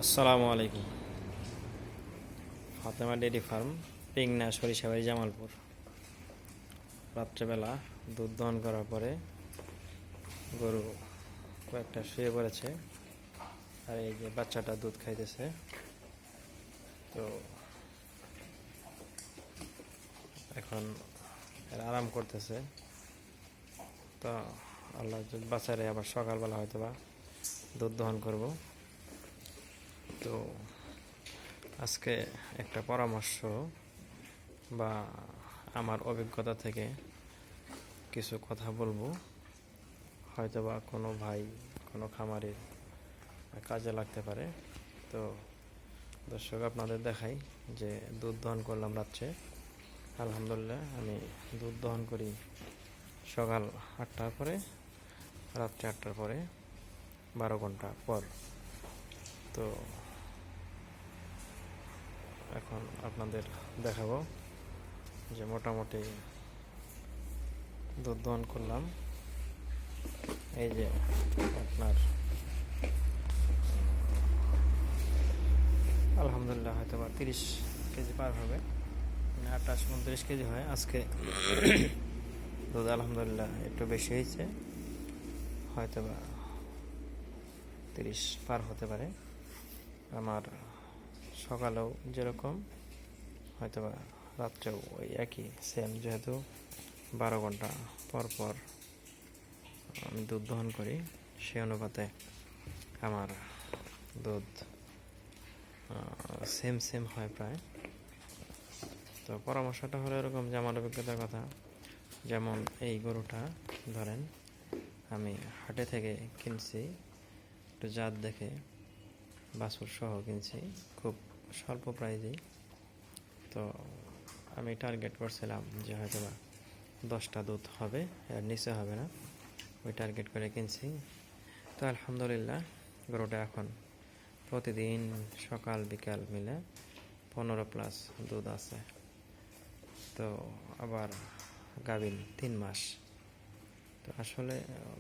আসসালামু আলাইকুম। Fatema dairy farm, Pingna, Sarishabari, Jamalpur. রাত্রেবেলা দুধ দহন করার পরে গরু কয়েকটা শুয়ে পড়েছে, আর এই যে বাচ্চাটা দুধ খাইতেছে। তো এখন এরা আরাম করতেছে। তো আল্লাহ যদি বাচ্চারে আবার সকালবেলা হয়তো বা দুধ দহন করব। তো আজকে একটা পরামর্শ বা আমার অভিজ্ঞতা থেকে কিছু কথা বলবো, হয়তোবা কোনো ভাই, কোনো খামারের কাজে লাগতে পারে। তো দর্শক, আপনাদের দেখাই যে দুধ দহন করলাম রাত্রে। আলহামদুলিল্লাহ, আমি দুধ দহন করি সকাল 8টার পরে, রাত্রে 8টার পরে, 12 ঘন্টা পর। তো এখন আপনাদের দেখাবো যে মোটামুটি দুধ দহন করলাম। এই যে আপনার আলহামদুলিল্লাহ হয়তো বা 30 কেজি পার হবে, 28-29 কেজি হয় আজকে। দুধ আলহামদুলিল্লাহ একটু বেশি হয়েছে, হয়তো বা 30 পার হতে পারে। আমার সকালেও যেরকম, হয়তো বা রাত্রেও ওই একই সেম, যেহেতু 12 ঘন্টা পর পর আমি দুধ দহন করি, সেই অনুপাতে আমার দুধ সেম হয় প্রায়। তো পরামর্শটা হলো এরকম যে আমার অভিজ্ঞতার কথা, যেমন এই গরুটা ধরেন আমি হাটে থেকে কিনছি, একটু জাত দেখে বাছুর সহ কিনছি, খুব স্বল্প প্রাইজেই। তো আমি টার্গেট করছিলাম যে হয়তো বা 10টা দুধ হবে, এর নিচে হবে না, ওই টার্গেট করে কিনছি। তো আলহামদুলিল্লাহ গরুটা এখন প্রতিদিন সকাল বিকাল মিলে 15+ দুধ আছে। তো আবার গাভীন 3 মাস। তো আসলে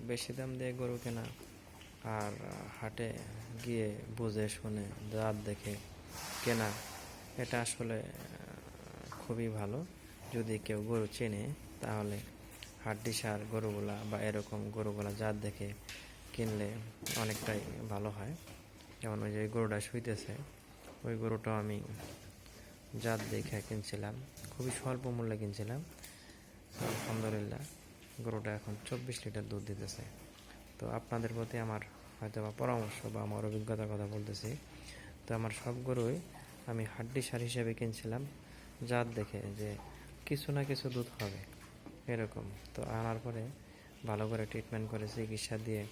বেশি দাম দিয়ে গরু কেনা আর হাটে গিয়ে বুঝে শুনে জাত দেখে কেনা, এটা আসলে খুবই ভালো। যদি কেউ গরু চেনে, তাহলে হাড্ডিসার গরুগুলা বা এরকম গরুগুলা জাত দেখে কিনলে অনেকটাই ভালো হয়। যেমন ওই যে গরুটা শুইতেছে, ওই গরুটাও আমি জাত দেখে কিনছিলাম, খুবই স্বল্প মূল্যে কিনছিলাম। আলহামদুলিল্লাহ গরুটা এখন 24 লিটার দুধ দিতেছে। তো আপনাদের প্রতি আমার হয়তো বা পরামর্শ বা আমার অভিজ্ঞতার কথা বলতেছি। তো আমার সব গরুই আমি হাড্ডিসার হিসেবে কিনছিলাম, জাত দেখে যে কিছু না কিছু দুধ হবে এরকম। তো আনার পরে ভালো করে ট্রিটমেন্ট করে চিকিৎসা দিয়ে